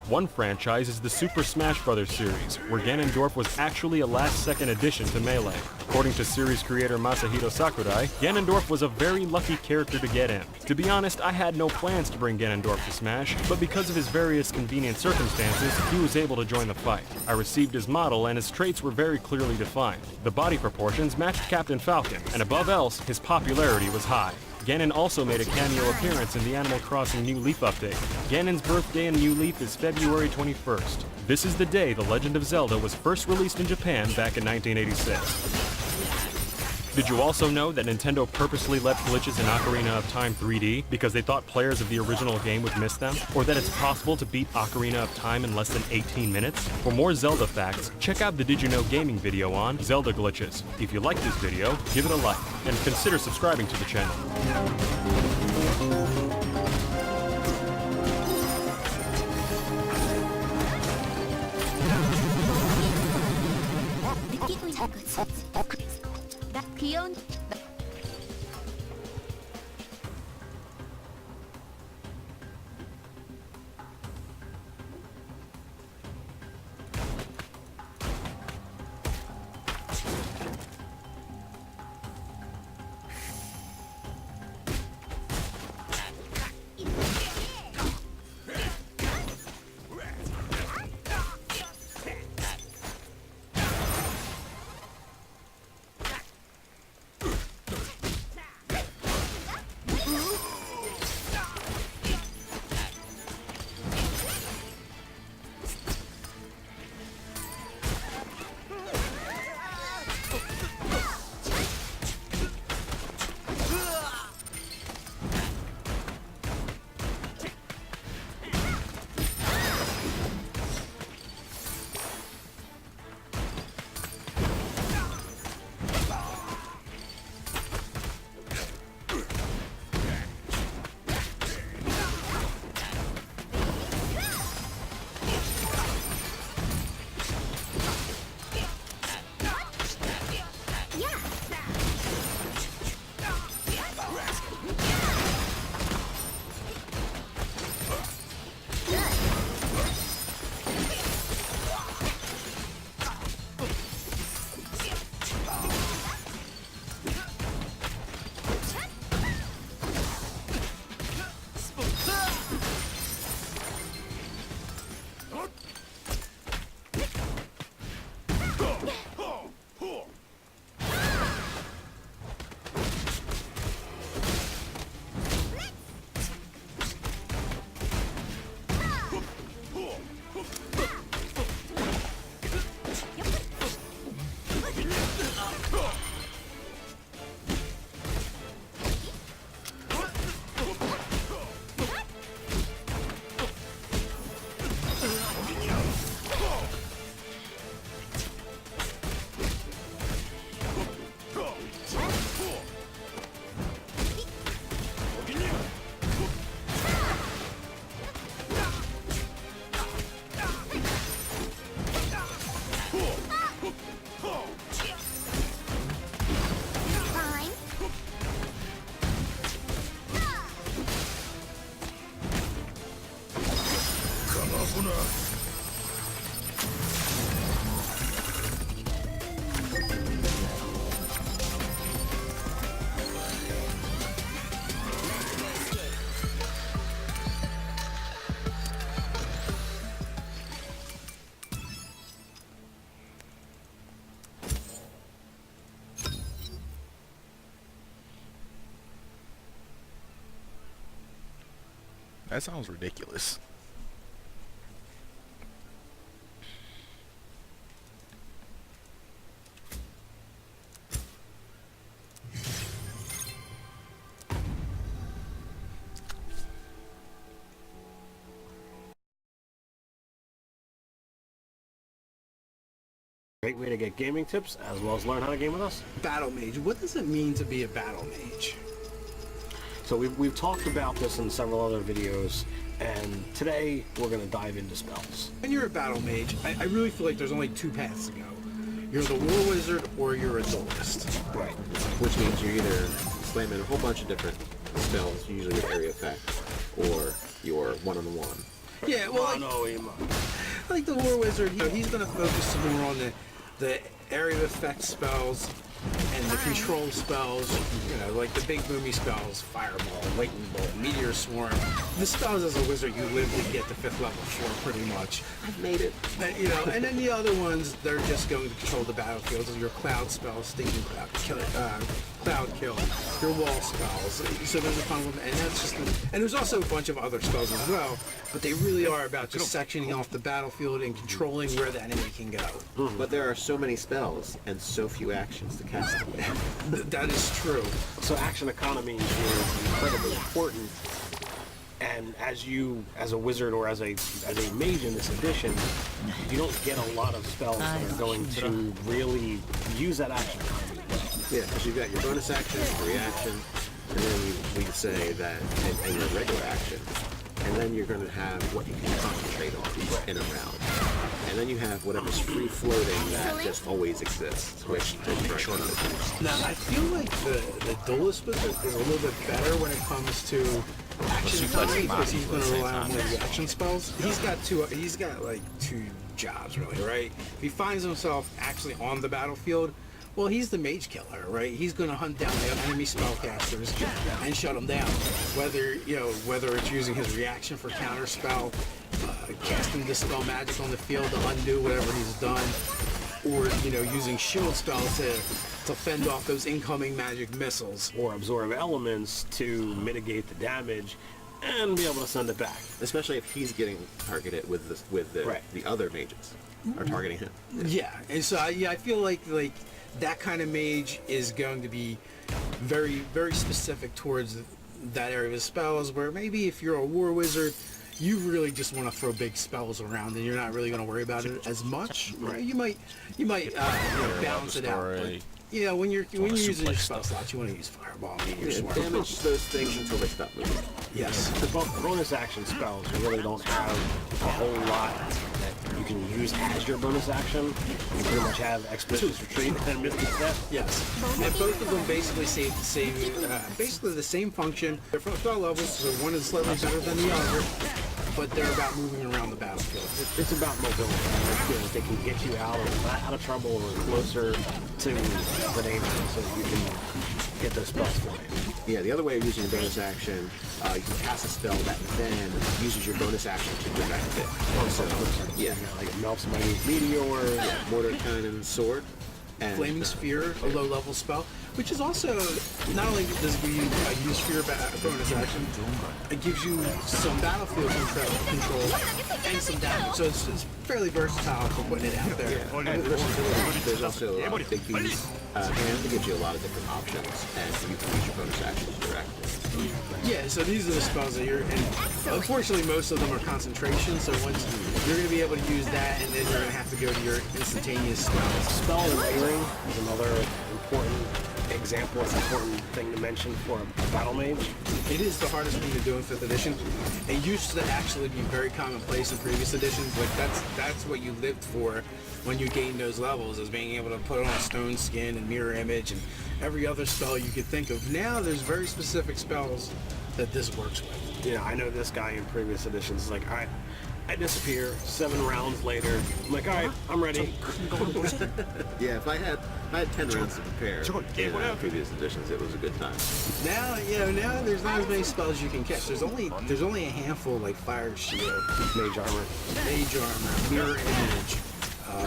One franchise is the Super Smash Bros. Series, where Ganondorf was actually a last-second addition to Melee. According to series creator Masahiro Sakurai, Ganondorf was a very lucky character to get in. To be honest, I had no plans to bring Ganondorf to Smash, but because of his various convenient circumstances, he was able to join the fight. I received his model and his traits were very clearly defined. The body proportions matched Captain Falcon, and above else, his popularity was high. Ganon also made a cameo appearance in the Animal Crossing New Leaf update. Ganon's birthday in New Leaf is February 21st. This is the day The Legend of Zelda was first released in Japan back in 1986. Did you also know that Nintendo purposely left glitches in Ocarina of Time 3D because they thought players of the original game would miss them? Or that it's possible to beat Ocarina of Time in less than 18 minutes? For more Zelda facts, check out the Did You Know Gaming video on Zelda glitches. If you like this video, give it a like, and consider subscribing to the channel. That sounds ridiculous. Great way to get gaming tips as well as learn how to game with us. Battle mage. What does it mean to be a battle mage? So we've talked about this in several other videos, and today we're going to dive into spells. When you're a battle mage, I really feel like there's only two paths to go. You're the war wizard or you're a duelist. Right. Which means you're either slamming a whole bunch of different spells, usually with area effect, or you're one-on-one. Yeah, well, like the War Wizard, he's going to focus more on the area effect spells and the control spells, like the big boomy spells, Fireball, Lightning Bolt, Meteor Swarm. The spells as a wizard you live to get to 5th level for, pretty much. I've made it. And then the other ones, they're just going to control the battlefields. Your Cloud spells, Stinking Cloud, Cloud Kill, your Wall spells. So there's a ton of them, and that's just. And there's also a bunch of other spells as well, but they really are about just sectioning off the battlefield and controlling where the enemy can go. But there are so many spells and so few actions to cast them. That is true. So action economy is incredibly important. And as a wizard or as a mage in this edition, you don't get a lot of spells that are going to really use that action economy. Yeah, because you've got your bonus action, reaction, and then we say that, and your regular action. And then you're going to have what you can concentrate on in a round. And then you have whatever's free floating that just always exists, which is short of. Now, I feel like the Duelist Wizard is a little bit better when it comes to action spells because he's going to rely on more reaction spells. He's got like two jobs, really, right? If he finds himself actually on the battlefield, well, he's the mage killer, right? He's going to hunt down the enemy spellcasters and shut them down. Whether it's using his reaction for counter spell, casting dispel magic on the field to undo whatever he's done, or using shield spells to fend off those incoming magic missiles, or absorb elements to mitigate the damage and be able to send it back. Especially if he's getting targeted with the other mages are targeting him. Yeah, and so I feel like that kind of mage is going to be very, very specific towards that area of spells, where maybe if you're a War Wizard, you really just want to throw big spells around and you're not really going to worry about it as much, right? You might balance it out. But, when you're using your spell slots, you want to use Fireball, Meteor Swarm. Damage those things until they stop moving. Yes. The bonus action spells, you really don't have a whole lot that you can use as your bonus action. You pretty much have Expeditious Retreat and Mystic Step. Yes. And both of them basically basically the same function. They're from spell levels, so one is slightly better than the other, but they're about moving around the battlefield. It's about mobility. They can get you out of trouble or closer to the danger so that you can get those spells going. Yeah, the other way of using your bonus action, you can cast a spell that then uses your bonus action to direct it. So, yeah, like melt somebody's meteor, mortar cannon, sword, and Flaming Sphere, a low-level spell, which is also, not only does we use Sphere bonus action, it gives you some battlefield control and some damage, so it's fairly versatile for putting it out there. Yeah. And there's also Big B's hand that gives you a lot of different options, and you can use your bonus actions directly. Yeah, so these are the spells that and unfortunately most of them are concentration, so once you're going to be able to use that, and then you're going to have to go to your instantaneous spells. Spell layering is another important example, an important thing to mention for a battle mage. It is the hardest thing to do in 5th edition. It used to actually be very commonplace in previous editions, but that's what you lived for when you gained those levels, is being able to put on Stone Skin and Mirror Image and every other spell you could think of. Now there's very specific spells that this works with. Yeah, I know this guy in previous editions is like, all right, I disappear 7 rounds later. I'm like, all right, I'm ready. Yeah, if I had 10 rounds to prepare in previous editions, it was a good time. Now, now there's not as many spells you can catch. There's only a handful, like Fire Shield, Mage Armor, Mirror Image.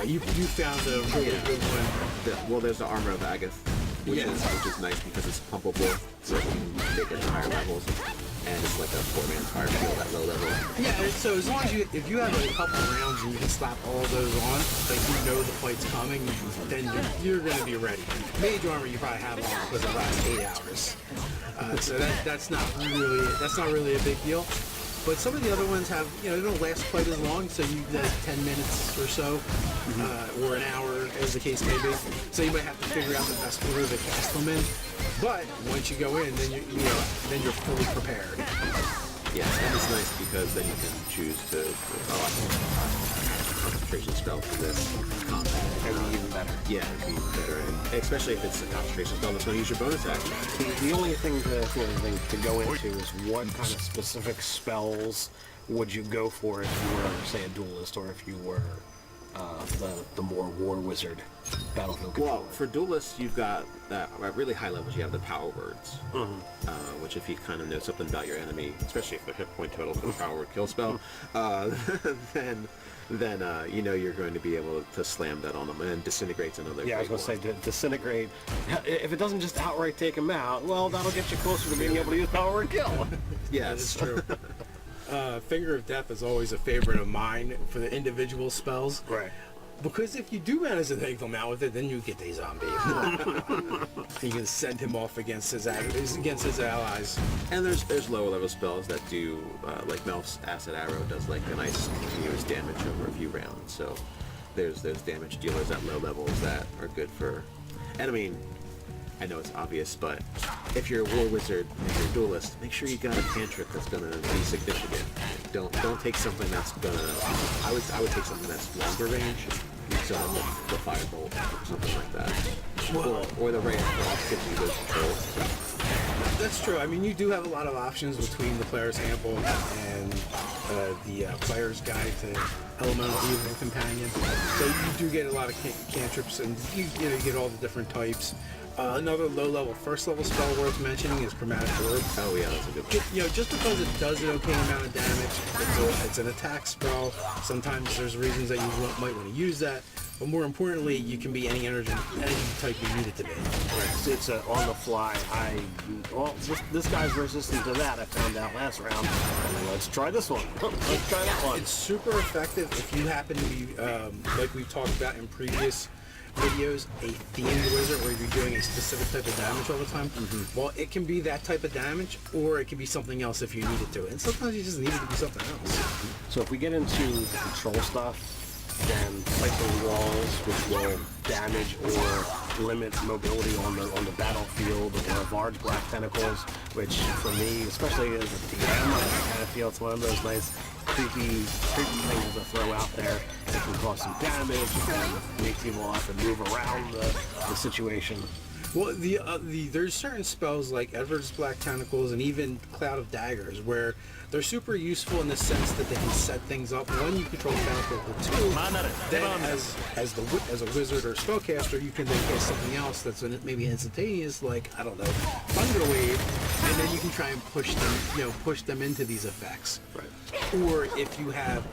You found a really good one. There's the Armor of Agath, which is nice because it's pumpable, so you can take it to higher levels. And it's like a 4-man's fire shield at low level. Yeah, so as long as if you have a couple rounds and you can slap all those on, like the fight's coming, then you're going to be ready. Mage Armor you probably have on for the last 8 hours. So that's not really a big deal. But some of the other ones have, they don't last quite as long, so you get 10 minutes or so, or an hour, as the case may be. So you might have to figure out the best order to cast them in. But once you go in, then you're fully prepared. Yeah, and it's nice because then you can choose to concentration spell for this combat. it'd be even better. Yeah, it'd be even better, and especially if it's a concentration spell that's going to use your bonus action. The only thing to go into is what kind of specific spells would you go for if you were, say, a duelist, or if you were the more war wizard battlefield controller? Well, for duelists, you've got at really high levels. You have the power words, which if you kind of know something about your enemy, especially if the hit point total for the power word kill spell, then you know you're going to be able to slam that on them, and disintegrate's another. Yeah, I was going to say disintegrate. If it doesn't just outright take them out, well, that'll get you closer to being able to use power word kill. Yes, That is true. Finger of Death is always a favorite of mine for the individual spells. Right. Because if you do manage to take them out with it, then you get a zombie. You can send him off against his allies. And there's lower level spells that do, like Melf's Acid Arrow does like a nice continuous damage over a few rounds. So there's damage dealers at low levels that are good for. And I mean, I know it's obvious, but if you're a war wizard, if you're a duelist, make sure you got a cantrip that's gonna be significant. Don't take something that's gonna. I would take something that's longer range, so the firebolt or something like that, or the ray of frost gives you good control. That's true. I mean, you do have a lot of options between the player's handbook and the player's guide to Elemental Evil Companion. So you do get a lot of cantrips, and you get all the different types. Another low-level, first-level spell worth mentioning is Chromatic Orb. Oh yeah, that's a good one. Just because it does an okay amount of damage, it's an attack spell. Sometimes there's reasons that you might want to use that, but more importantly, you can be any energy type you need it to be. It's on the fly. This guy's resistant to that. I found out last round. Let's try this one. Let's try that one. It's super effective if you happen to be, like we've talked about in previous videos, a themed wizard where you're doing a specific type of damage all the time. Well, it can be that type of damage, or it can be something else if you need it to. And sometimes you just need it to be something else. So if we get into control stuff, then placing walls which will damage or limit mobility on the battlefield, or Warz black tentacles, which for me, especially as a DM, I kind of feel it's one of those nice creepy things to throw out there. It can cause some damage, it can make people have to move around the situation. Well, there's certain spells like Edward's Black Tentacles and even Cloud of Daggers where they're super useful in the sense that they can set things up. One, you control the battlefield, but two, then as a wizard or spellcaster, you can then cast something else that's maybe instantaneous, like, I don't know, Thunder Wave, and then you can try and push them into these effects. Right. Or if you have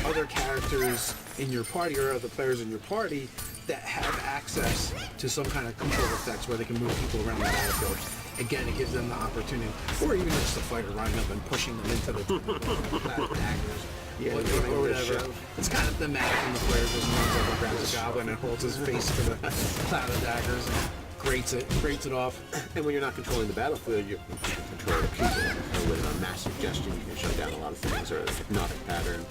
other characters in your party or other players in your party that have access to some kind of control effects where they can move people around the battlefield. Again, it gives them the opportunity, or even just a fighter running up and pushing them into the daggers. Yeah, or whatever. It's kind of thematic when the player just runs up and grabs a goblin and holds his face to the cloud of daggers and grates it off. And when you're not controlling the battlefield, you can control the people. And with a mass suggestion, you can shut down a lot of things, or a hypnotic pattern.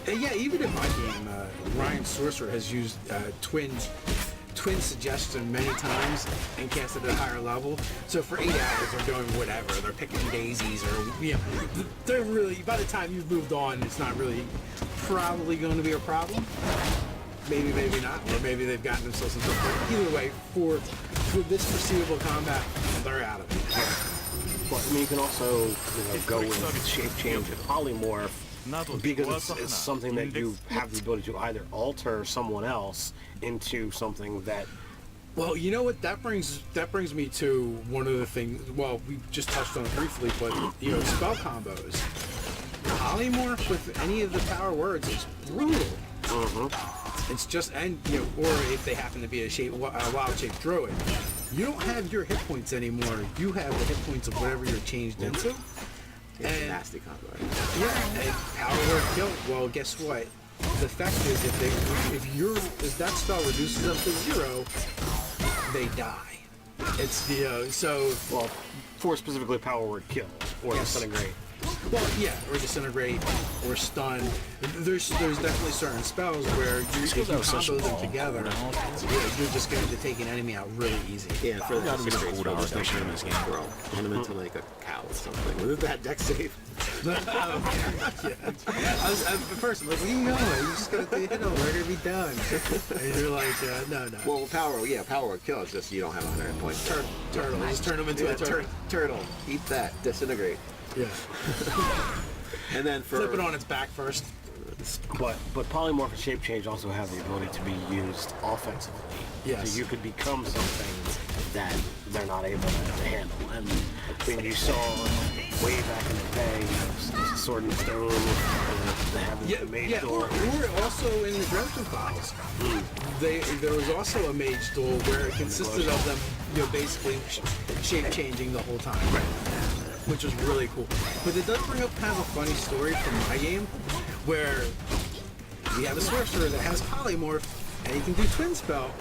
Yeah, even in my game, Ryan Sorcerer has used twin suggestion many times and cast it at a higher level. So for 8 hours, they're doing whatever. They're picking daisies, or they're really. By the time you've moved on, it's not really probably going to be a problem. Maybe, maybe not, or maybe they've gotten themselves into a either way, for this foreseeable combat, they're out of it. But I mean, you can also go with shape change and polymorph, because it's something that you have the ability to either alter someone else into something that. Well, you know what? That brings me to one of the things. Well, we just touched on it briefly, but spell combos. Polymorph with any of the power words is brutal. It's just, and or if they happen to be a wild-shaped druid, you don't have your hit points anymore. You have the hit points of whatever you're changed into. It's a nasty combo. Yeah, and power word kill. Well, guess what? The fact is, if that spell reduces them to 0, they die. It's Well, for specifically power word kill or disintegrate. Well, yeah, or disintegrate, or stun. There's definitely certain spells where if you combo them together, you're just going to take an enemy out really easy. Yeah, for the disintegrate spell, just don't turn him into like a cow or something. What is that deck save? I was at first, I'm like, where are you going? You're just going to hit him, we're going to be done. And you're like, no. Well, power would kill. It's just you don't have 100 points. Turtle. Just turn him into a turtle. Turtle. Eat that. Disintegrate. Yeah. And then for Flip it on its back first. But polymorph and shape change also have the ability to be used offensively. Yes. So you could become something that they're not able to handle. And I mean, you saw way back in the day, Sword and Stone, they have the mage duel. Or also in the Dresden Files, there was also a mage duel where it consisted of them, basically shape changing the whole time. Right. Which was really cool. But it does bring up kind of a funny story from my game, where we have a sorcerer that has polymorph, and he can do twin spell.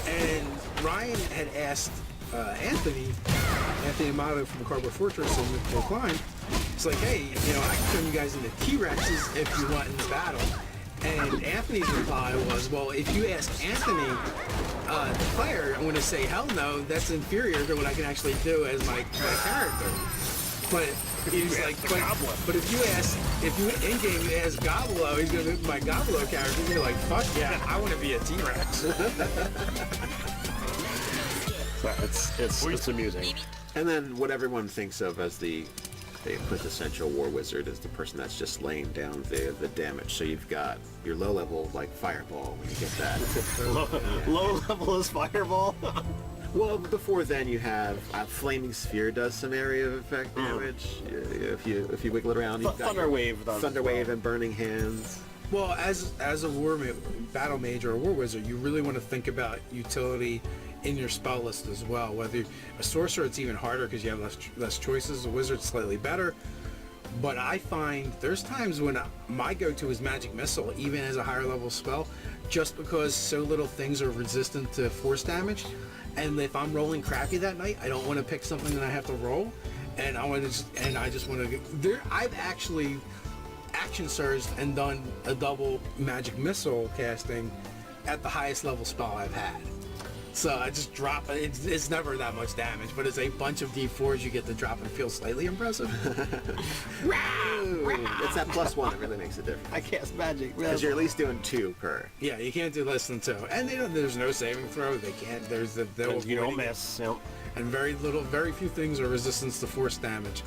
And Ryan had asked Anthony Amato from Cardboard Fortress and Full Climb, it's like, hey, I can turn you guys into T-Rexes if you want in the battle. And Anthony's reply was, well, if you ask Anthony, the player, I'm going to say, hell no, that's inferior to what I can actually do as my character. But he's like, but if you in-game ask Goblo, he's going to be my Goblo character, and you're like, fuck yeah, I want to be a T-Rex. It's amusing. And then what everyone thinks of as the quintessential war wizard is the person that's just laying down the damage. So you've got your low level, like Fireball, when you get that. Low level is Fireball? Well, before then you have Flaming Sphere does some area of effect damage. If you wiggle it around, you've got Thunder Wave. Thunder Wave and Burning Hands. Well, as a battle mage or a war wizard, you really want to think about utility in your spell list as well. Whether a sorcerer, it's even harder because you have less choices. A wizard, slightly better. But I find there's times when my go-to is Magic Missile, even as a higher level spell, just because so little things are resistant to force damage. And if I'm rolling crappy that night, I don't want to pick something that I have to roll, and I just want to. I've actually action surged and done a double Magic Missile casting at the highest level spell I've had. So I just drop it. It's never that much damage, but it's a bunch of D4s you get to drop and feel slightly impressive. It's that +1 that really makes a difference. I cast magic. Because you're at least doing 2 per. Yeah, you can't do less than 2. And there's no saving throw. They can't. You don't miss. Yep. And very few things are resistance to force damage.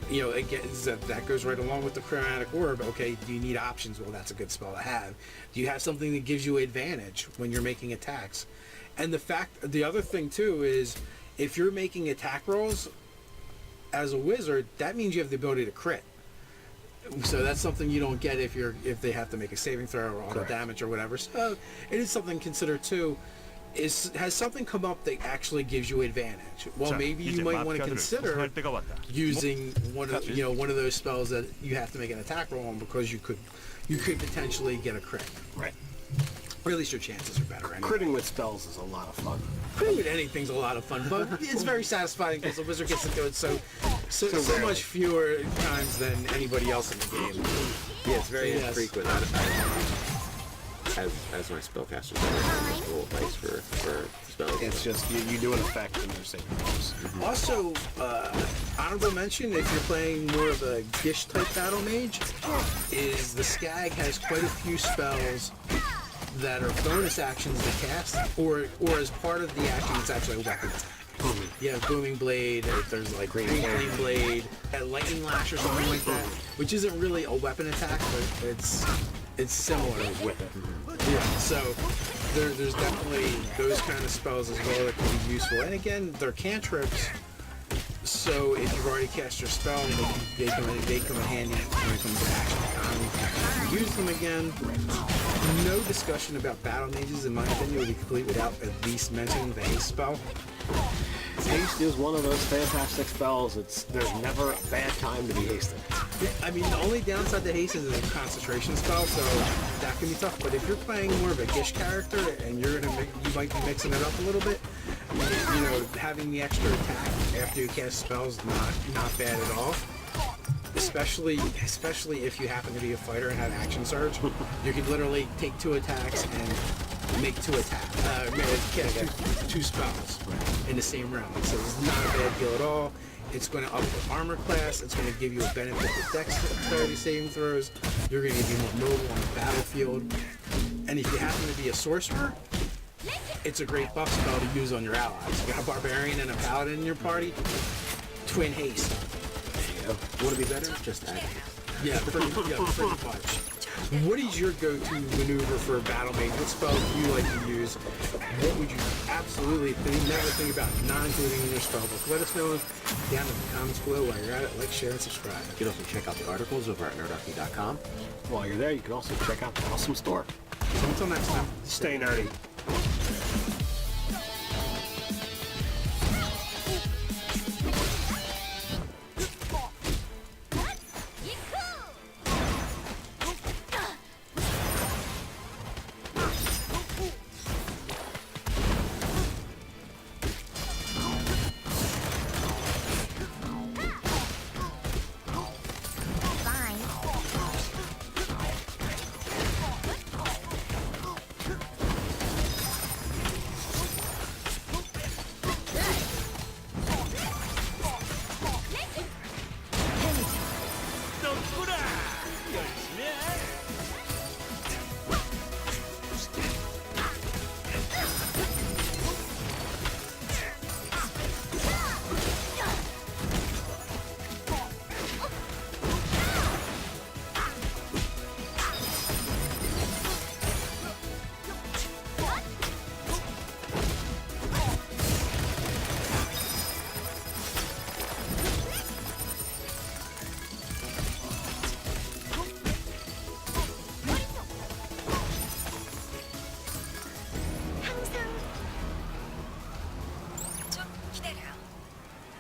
Again, that goes right along with the Chromatic Orb. Okay, do you need options? Well, that's a good spell to have. Do you have something that gives you advantage when you're making attacks? And the other thing too is, if you're making attack rolls as a wizard, that means you have the ability to crit. So that's something you don't get if they have to make a saving throw or auto damage or whatever. So it is something to consider too. Has something come up that actually gives you advantage? Well, maybe you might want to consider using one of those spells that you have to make an attack roll on, because you could potentially get a crit. Right. Or at least your chances are better. Anyway. Critting with spells is a lot of fun. Critting with anything's a lot of fun, but it's very satisfying because the wizard gets to do it so much fewer times than anybody else in the game. Yeah, it's very infrequent. As my spellcaster, I roll dice for spells. It's just you do an effect and you're saving those. Also, honorable mention, if you're playing more of a Gish type battle mage, is the Skag has quite a few spells that are bonus actions to cast, or as part of the action, it's actually a weapon attack. You have Booming Blade, or there's like Green Blade, Lightning Lash or something like that, which isn't really a weapon attack, but it's similar with it. Yeah, so there's definitely those kind of spells as well that can be useful. And again, they're cantrips, so if you've already cast your spell, they come in handy when it comes to action economy. Use them again. No discussion about battle mages, in my opinion, would be complete without at least mentioning the haste spell. Haste is one of those fantastic spells. There's never a bad time to be hasted. Yeah, I mean, the only downside to haste is it's a concentration spell, so that can be tough. But if you're playing more of a Gish character and you might be mixing it up a little bit, having the extra attack after you cast spells not bad at all. Especially if you happen to be a fighter and have action surge, you could literally take 2 attacks and make 2 cast 2 spells in the same round. So it's not a bad deal at all. It's going to up the armor class. It's going to give you a benefit to dexterity saving throws. You're going to be more mobile on the battlefield. And if you happen to be a sorcerer, it's a great buff spell to use on your allies. You got a barbarian and a paladin in your party. Twin haste. Want to be better? Just add haste. Yeah, pretty much. What is your go-to maneuver for a battle mage? What spell do you like to use? What would you absolutely never think about not including in your spellbook? Let us know down in the comments below while you're at it. Like, share, and subscribe. You can also check out the articles over at nerdarchy.com. While you're there, you can also check out the awesome store. So until next time. Stay nerdy.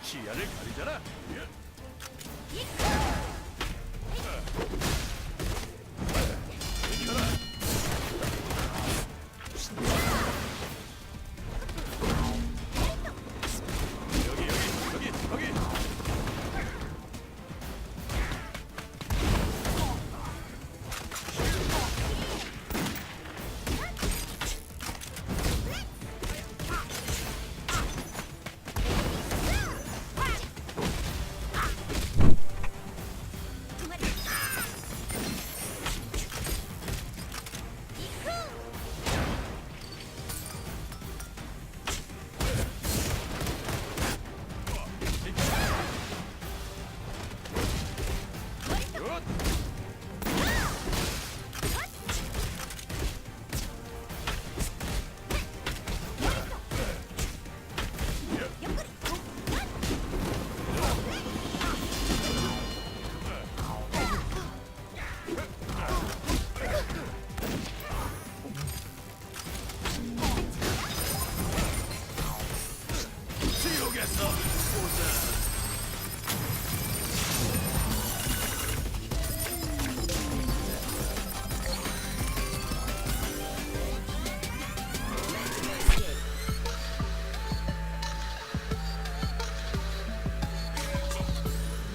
시야를 가리잖아. 여기.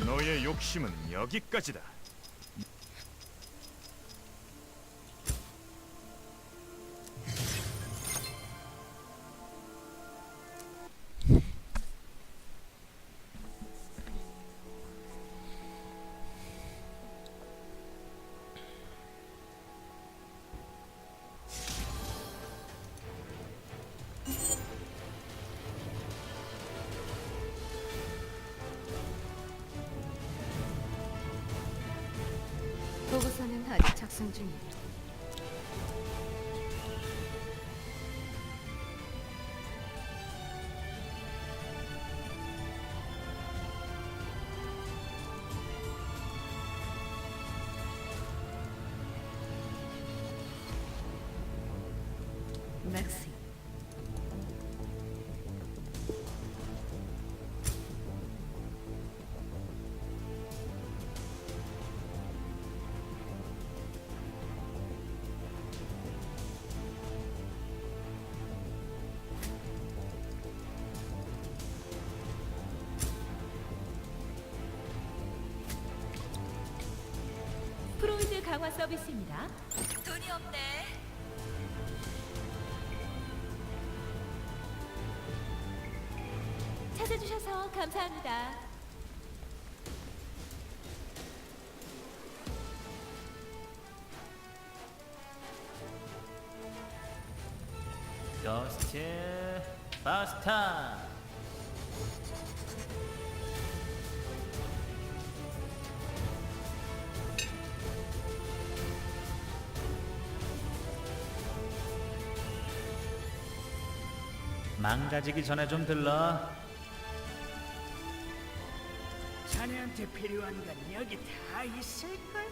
너의 욕심은 여기까지다. 보고서는 아직 작성 중이에요. 맥시. 프로이드 강화 서비스입니다. 돈이 없네. 찾아주셔서 감사합니다. 저스트 파스타. 망가지기 전에 좀 들러. 자네한테 필요한 건 여기 다 있을걸?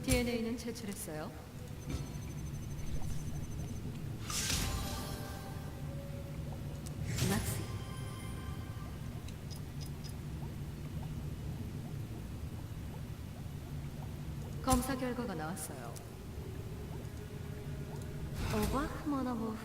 DNA는 제출했어요. 낙스. 검사 결과가 나왔어요. 오바 모노브.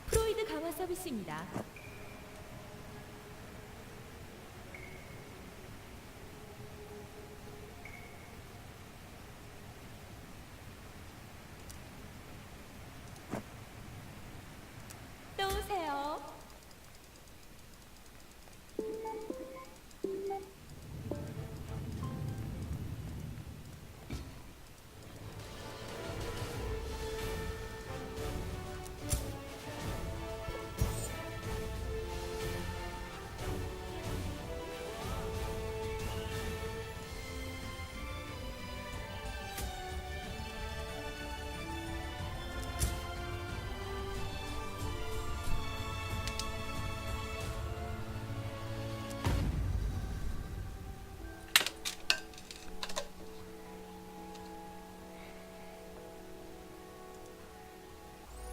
프로이드 강화 서비스입니다. 또 오세요.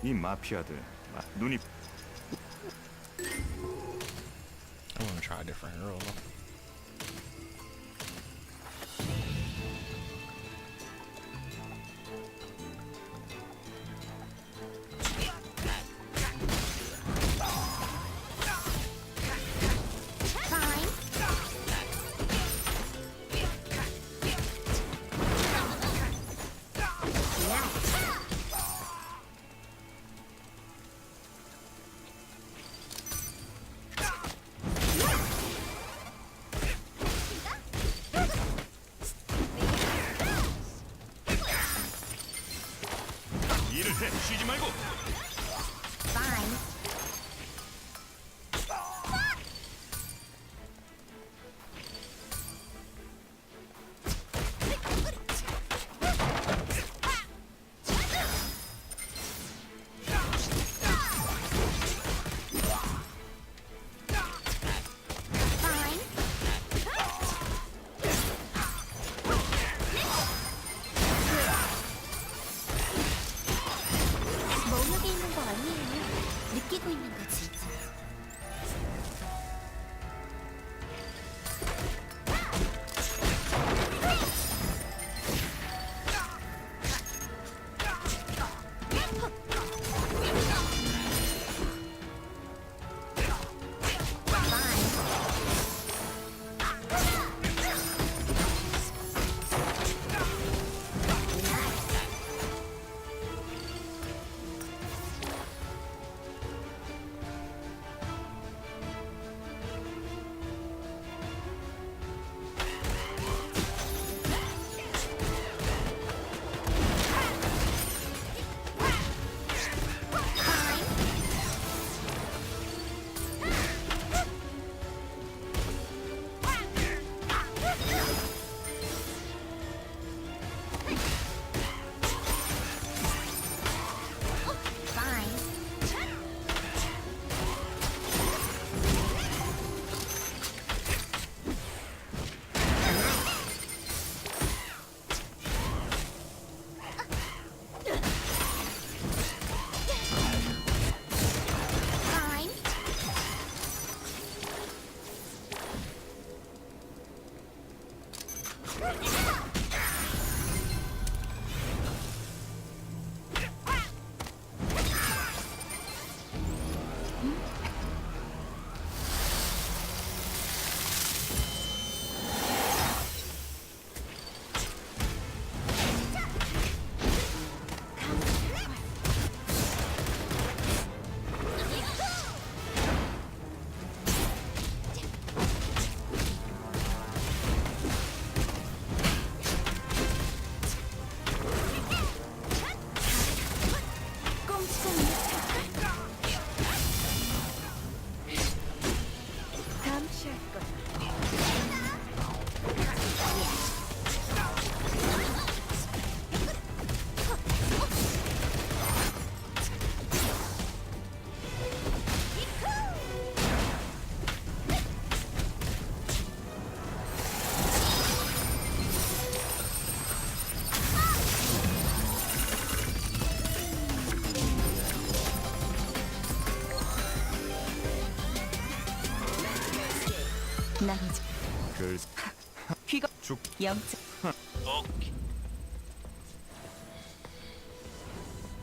이 마피아들 눈이 I'm gonna try a different roll. 일을 해 쉬지 말고. 몸속에 있는 거 아니에요? 느끼고 있는 거지. 난 이제 그 귀가 죽. 영적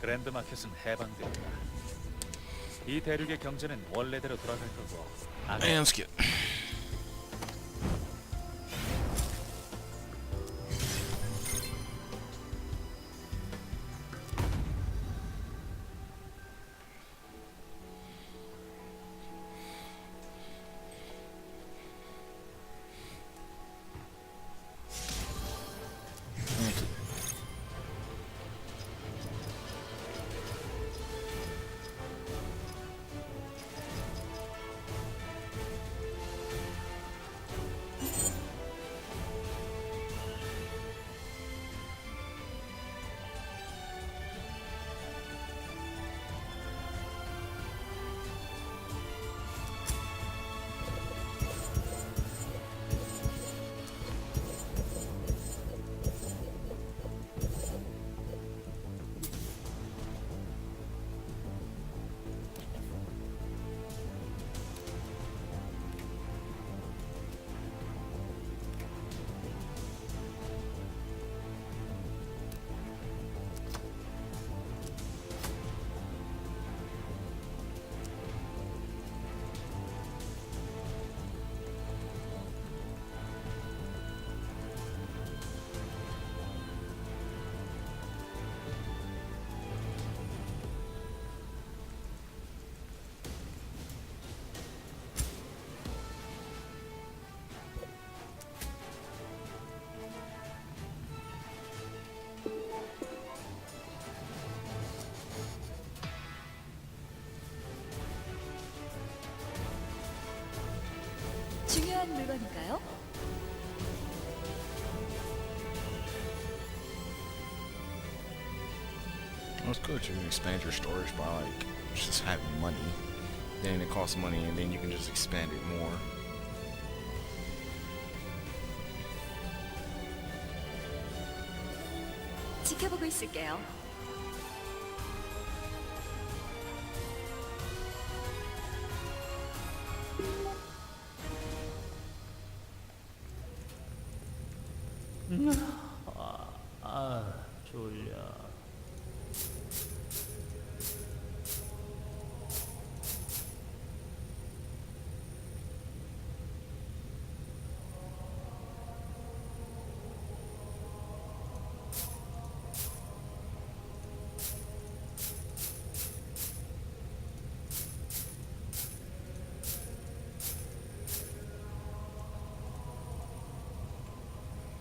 그랜드 마켓은 해방되었다. 이 대륙의 경제는 원래대로 돌아갈 거고. And skip. 중요한 물건인가요? That's good. You can expand your storage by like just having money. Then it costs money, and then you can just expand it more. 지켜보고 있을게요. 졸려.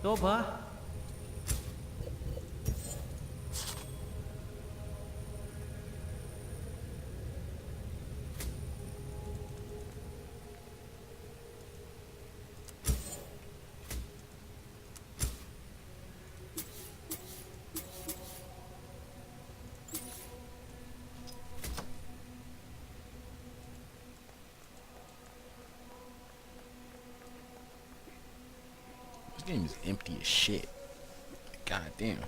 또 봐. This game is empty as shit. God damn.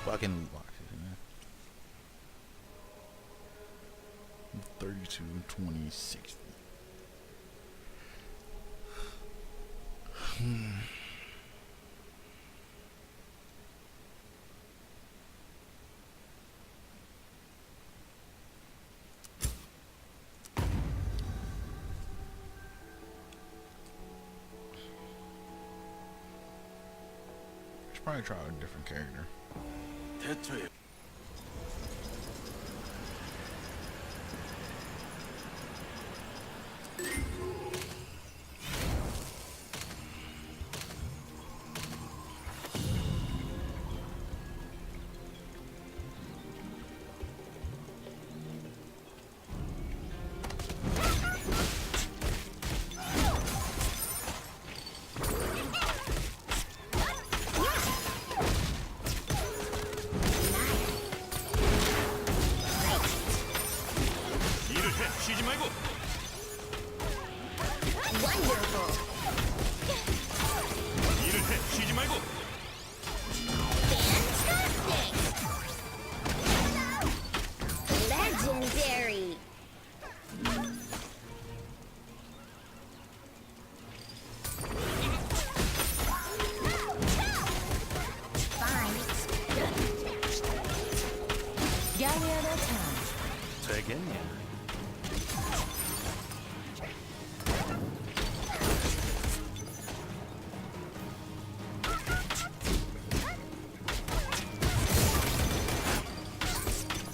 Fucking loot boxes, man. 32, 20, 60. Should probably try a different character. 일을 해. 쉬지 말고. 일을 해. 쉬지 말고. Legendary. 야외하나 참. 되겠냐?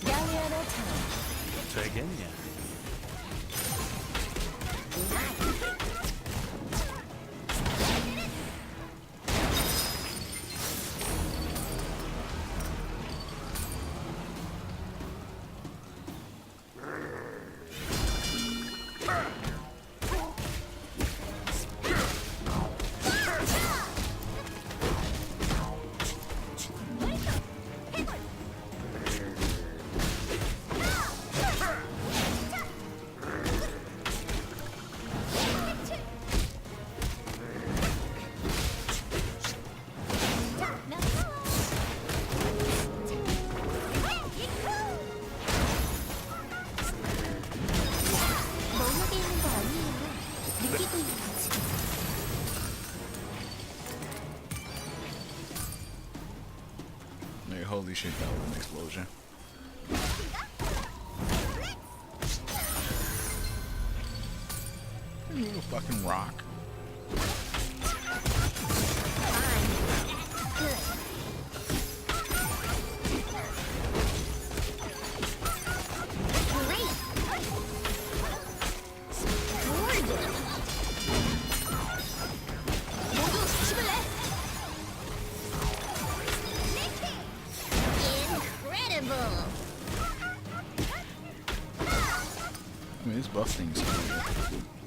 야외하나 참. 되겠냐? 머무게 있는 거 아니에요. 느끼고 있는 거지. Nigga, holy shit, that was an explosion. You little fucking rock. Great. Gorgeous. 모두 씹을래? Incredible. I mean, this buff thing's cool.